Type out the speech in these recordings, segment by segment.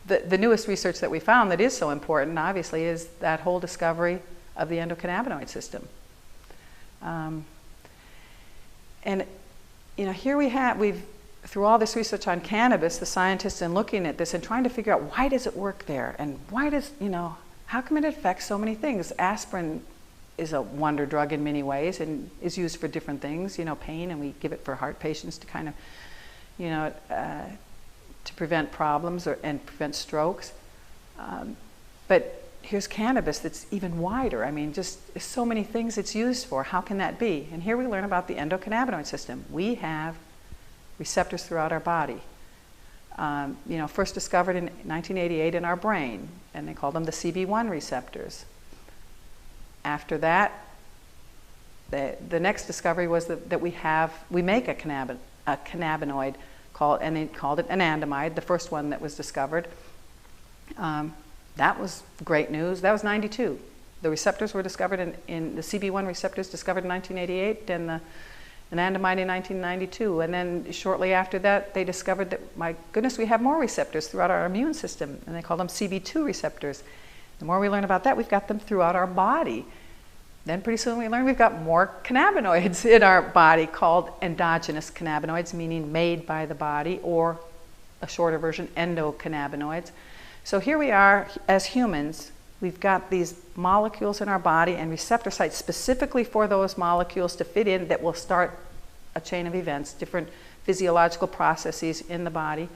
the newest research that we found that is so important, obviously, is that whole discovery of the endocannabinoid system. And you know, here we've through all this research on cannabis, the scientists in looking at this and trying to figure out why does it work there, and why does, you know, how come it affects so many things? Aspirin is a wonder drug in many ways and is used for different things, you know, pain, and we give it for heart patients to kind of, you know, to prevent problems and prevent strokes. But here's cannabis that's even wider. I mean, just so many things it's used for. How can that be? And here we learn about the endocannabinoid system. We have receptors throughout our body. You know, first discovered in 1988 in our brain, and they called them the CB1 receptors. After that, the next discovery was that we make a cannabinoid called, and they called it anandamide, the first one that was discovered. That was great news. That was 92. The receptors were discovered in the CB1 receptors discovered in 1988, and the anandamide in 1992. And then shortly after that, they discovered that, my goodness, we have more receptors throughout our immune system, and they call them CB2 receptors. The more we learn about that, we've got them throughout our body. Then pretty soon we learn we've got more cannabinoids in our body called endogenous cannabinoids, meaning made by the body, or a shorter version, endocannabinoids. So here we are as humans. We've got these molecules in our body and receptor sites specifically for those molecules to fit in that will start a chain of events, different physiological processes in the body.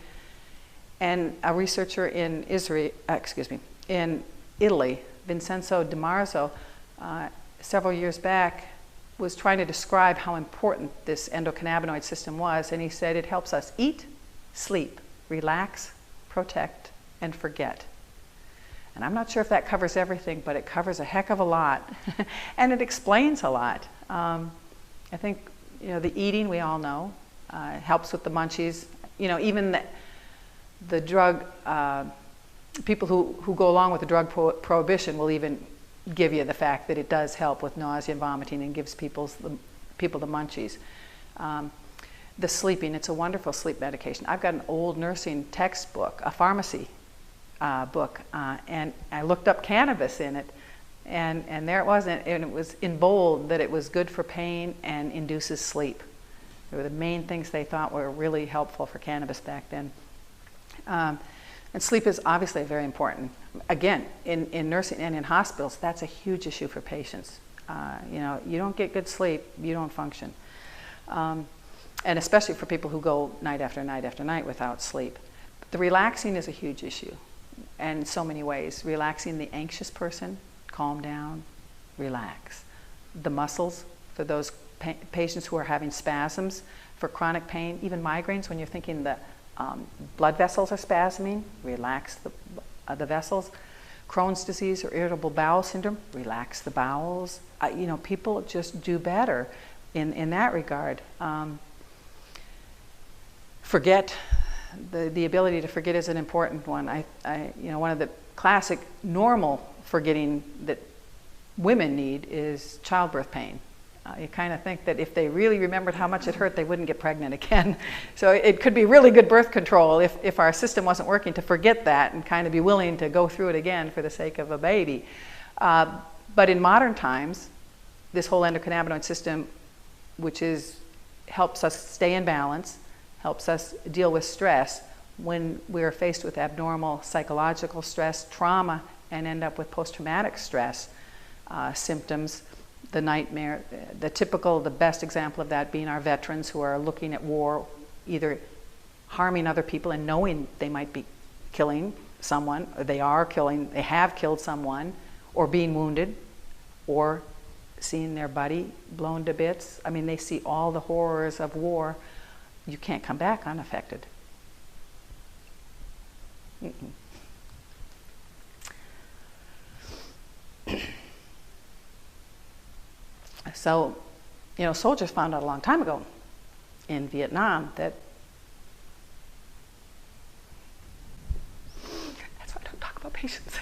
And a researcher in Italy, Vincenzo Di Marzo, several years back, was trying to describe how important this endocannabinoid system was, and he said it helps us eat, sleep, relax, protect, and forget. And I'm not sure if that covers everything, but it covers a heck of a lot, and it explains a lot. I think, you know, the eating, we all know, helps with the munchies. You know, even the drug, people who go along with the drug prohibition will even give you the fact that it does help with nausea and vomiting and gives people the munchies. The sleeping, it's a wonderful sleep medication. I've got an old nursing textbook, a pharmacy book, and I looked up cannabis in it, and there it was, and it was in bold that it was good for pain and induces sleep. They were the main things they thought were really helpful for cannabis back then. And sleep is obviously very important. Again, in nursing and in hospitals, that's a huge issue for patients. You know, you don't get good sleep, you don't function. And especially for people who go night after night after night without sleep. But the relaxing is a huge issue, and in so many ways. Relaxing the anxious person, calm down, relax. The muscles, for those patients who are having spasms, for chronic pain, even migraines, when you're thinking the blood vessels are spasming, relax the vessels. Crohn's disease or irritable bowel syndrome, relax the bowels. You know, people just do better in that regard. Forget, the ability to forget is an important one. You know, one of the classic normal forgetting that women need is childbirth pain. You kind of think that if they really remembered how much it hurt, they wouldn't get pregnant again. So it could be really good birth control if our system wasn't working to forget that and kind of be willing to go through it again for the sake of a baby. But in modern times, this whole endocannabinoid system, which helps us stay in balance, helps us deal with stress when we're faced with abnormal psychological stress, trauma, and end up with post-traumatic stress symptoms. The nightmare, the best example of that being our veterans who are looking at war, either harming other people and knowing they might be killing someone, or they have killed someone, or being wounded, or seeing their buddy blown to bits. I mean, they see all the horrors of war. You can't come back unaffected. So, you know, soldiers found out a long time ago in Vietnam that that's why I don't talk about patients.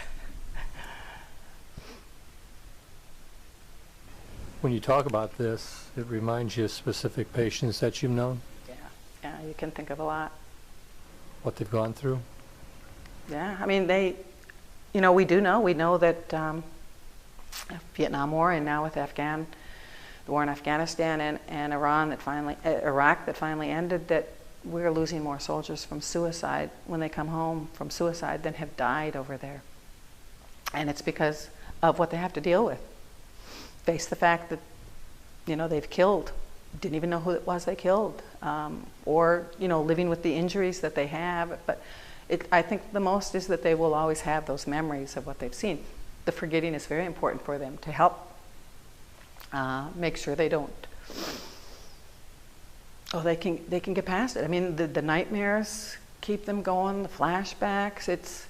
When you talk about this, it reminds you of specific patients that you've known? Yeah, you can think of a lot. What they've gone through? Yeah, I mean, we know that Vietnam War, and now with the war in Afghanistan and Iraq that finally ended, that we're losing more soldiers from suicide when they come home from suicide than have died over there. And it's because of what they have to deal with. Face the fact that, they've killed, didn't even know who it was they killed, or, living with the injuries that they have. But I think the most is that they will always have those memories of what they've seen. The forgetting is very important for them to help make sure they don't. They can get past it. I mean, the nightmares keep them going. The flashbacks. It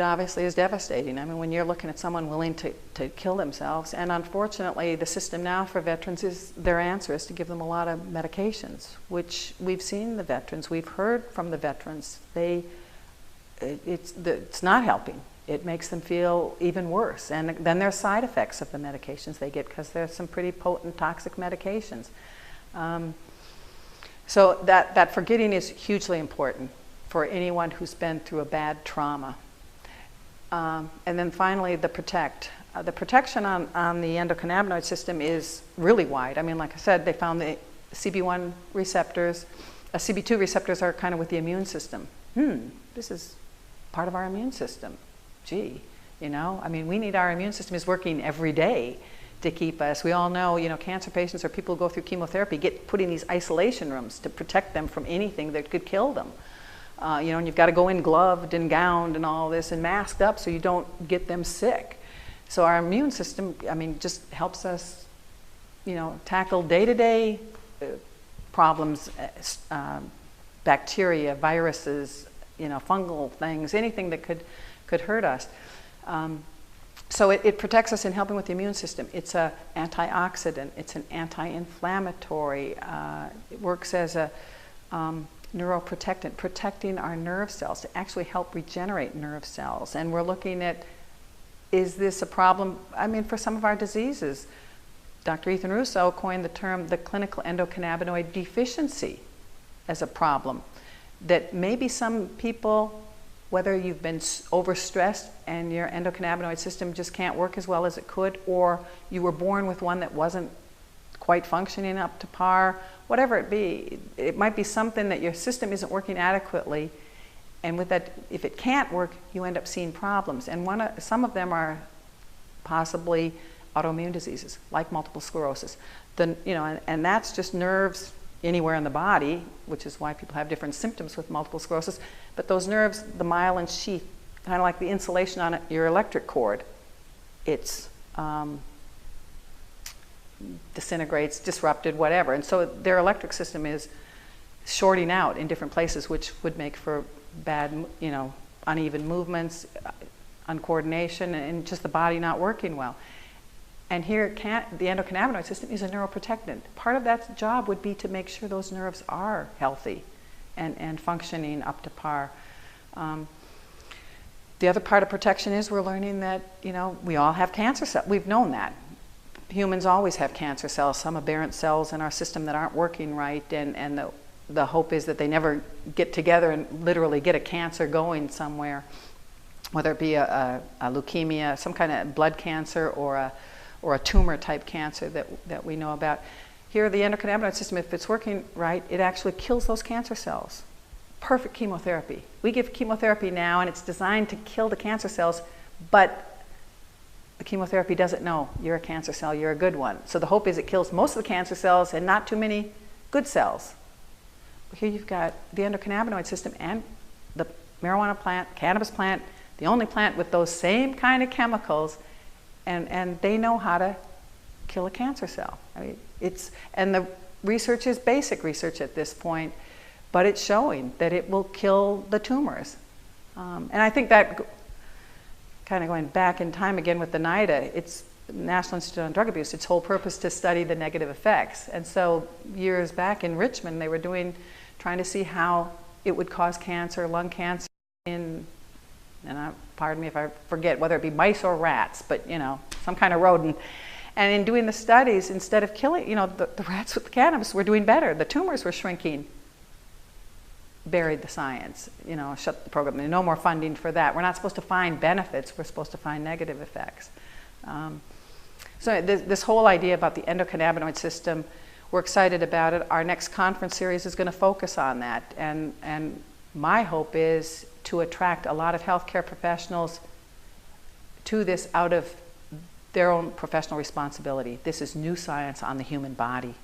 obviously is devastating. I mean, when you're looking at someone willing to kill themselves, and unfortunately, the system now for veterans their answer is to give them a lot of medications, which we've seen the veterans. We've heard from the veterans. It's not helping. It makes them feel even worse. And then there's side effects of the medications they get, because there's some pretty potent toxic medications. So that forgetting is hugely important for anyone who's been through a bad trauma. And then finally, the protection on the endocannabinoid system is really wide. I mean, like I said, they found the CB1 receptors, CB2 receptors are kind of with the immune system. This is part of our immune system. Gee, I mean, we need our immune system is working every day to keep us. We all know, cancer patients or people who go through chemotherapy get put in these isolation rooms to protect them from anything that could kill them. And you've got to go in gloved and gowned and all this and masked up so you don't get them sick. So our immune system, I mean, just helps us, tackle day-to-day problems, bacteria, viruses, fungal things, anything that could hurt us. So it protects us in helping with the immune system. It's an antioxidant. It's an anti-inflammatory. It works as a neuroprotectant, protecting our nerve cells to actually help regenerate nerve cells. And we're looking at, is this a problem? I mean, for some of our diseases, Dr. Ethan Russo coined the term the clinical endocannabinoid deficiency as a problem. That maybe some people, whether you've been overstressed and your endocannabinoid system just can't work as well as it could, or you were born with one that wasn't quite functioning up to par, whatever it be, it might be something that your system isn't working adequately, and with that, if it can't work, you end up seeing problems. And some of them are possibly autoimmune diseases, like multiple sclerosis. And that's just nerves anywhere in the body, which is why people have different symptoms with multiple sclerosis. But those nerves, the myelin sheath, kind of like the insulation on your electric cord, it's disintegrates, disrupted, whatever. And so their electric system is shorting out in different places, which would make for bad, uneven movements, uncoordination, and just the body not working well. And here, the endocannabinoid system is a neuroprotectant. Part of that job would be to make sure those nerves are healthy and functioning up to par. The other part of protection is we're learning that, we all have cancer cells. We've known that. Humans always have cancer cells, some aberrant cells in our system that aren't working right, and the hope is that they never get together and literally get a cancer going somewhere, whether it be a leukemia, some kind of blood cancer, or a tumor type cancer that we know about. Here, the endocannabinoid system, if it's working right, it actually kills those cancer cells. Perfect chemotherapy. We give chemotherapy now, and it's designed to kill the cancer cells, but the chemotherapy doesn't know you're a cancer cell, you're a good one. So the hope is it kills most of the cancer cells and not too many good cells. Here you've got the endocannabinoid system and the marijuana plant, cannabis plant, the only plant with those same kind of chemicals, and they know how to kill a cancer cell. I mean, and the research is basic research at this point, but it's showing that it will kill the tumors. And I think that, kind of going back in time again with the NIDA, it's National Institute on Drug Abuse, its whole purpose to study the negative effects. And so years back in Richmond, they were trying to see how it would cause cancer, lung cancer pardon me if I forget whether it be mice or rats, but some kind of rodent. And in doing the studies, instead of killing, the rats with the cannabis were doing better. The tumors were shrinking. buried the science, shut the program. There's no more funding for that. We're not supposed to find benefits, we're supposed to find negative effects. So this whole idea about the endocannabinoid system, we're excited about it. Our next conference series is going to focus on that. And my hope is to attract a lot of healthcare professionals to this out of their own professional responsibility. This is new science on the human body.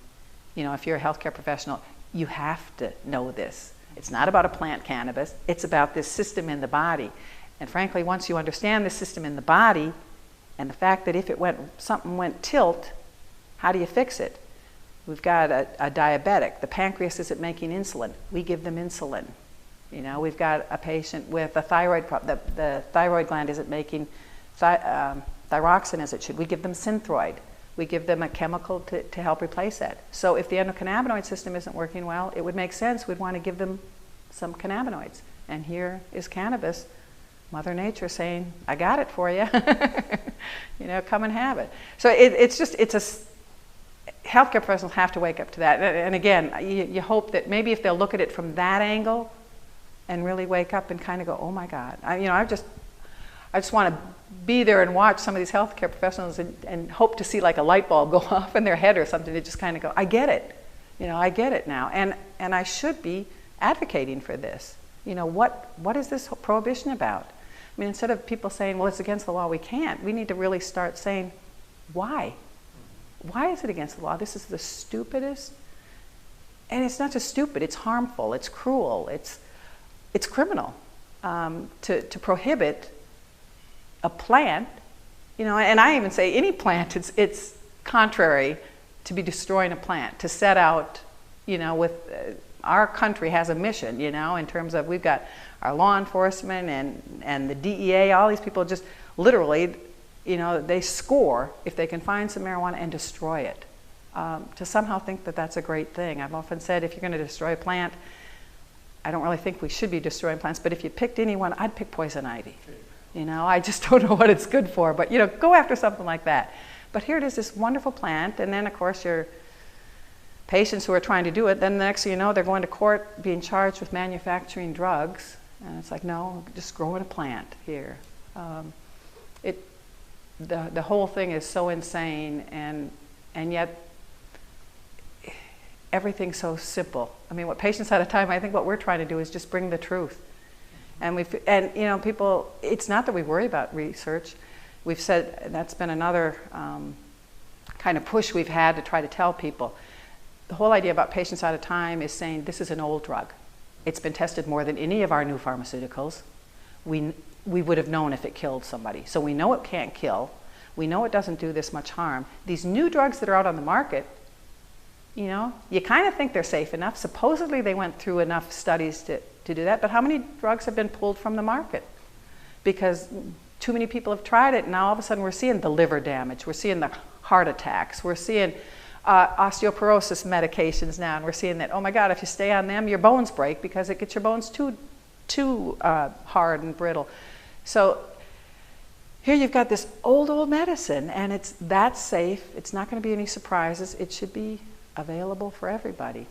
If you're a healthcare professional, you have to know this. It's not about a plant cannabis, it's about this system in the body. And frankly, once you understand the system in the body, and the fact that if something went tilt, how do you fix it? We've got a diabetic. The pancreas isn't making insulin. We give them insulin. We've got a patient with a thyroid problem. The thyroid gland isn't making thyroxine as it should. We give them Synthroid. We give them a chemical to help replace that. So if the endocannabinoid system isn't working well, it would make sense we'd want to give them some cannabinoids. And here is cannabis, Mother Nature saying, I got it for you. Come and have it. So healthcare professionals have to wake up to that. And again, you hope that maybe if they'll look at it from that angle and really wake up and kind of go, oh my God. I just want to be there and watch some of these healthcare professionals and hope to see like a light bulb go off in their head or something to just kind of go, I get it. I get it now. And I should be advocating for this. What is this prohibition about? Instead of people saying, well, it's against the law, we can't, we need to really start saying, why? Why is it against the law? This is the stupidest, and it's not just stupid, it's harmful, it's cruel, it's criminal to prohibit a plant, and I even say any plant, it's contrary to be destroying a plant, to set out, with our country has a mission, in terms of we've got our law enforcement and the DEA, all these people just literally, they score if they can find some marijuana and destroy it. To somehow think that that's a great thing. I've often said if you're going to destroy a plant, I don't really think we should be destroying plants, but if you picked anyone, I'd pick poison ivy. I just don't know what it's good for, but go after something like that. But here it is, this wonderful plant, and then of course your patients who are trying to do it, then the next thing you know, they're going to court being charged with manufacturing drugs. And it's like, no, just growing a plant here. The whole thing is so insane, and yet everything's so simple. What Patients at a Time, I think what we're trying to do is just bring the truth. And people, it's not that we worry about research. We've said that's been another kind of push we've had to try to tell people. The whole idea about Patients at a Time is saying this is an old drug. It's been tested more than any of our new pharmaceuticals. We would have known if it killed somebody. So we know it can't kill. We know it doesn't do this much harm. These new drugs that are out on the market, you kind of think they're safe enough. Supposedly they went through enough studies to do that, but how many drugs have been pulled from the market? Because too many people have tried it, and now all of a sudden we're seeing the liver damage, we're seeing the heart attacks, we're seeing osteoporosis medications now, and we're seeing that, oh my God, if you stay on them, your bones break because it gets your bones too hard and brittle. So here you've got this old medicine, and that's safe. It's not going to be any surprises. It should be available for everybody.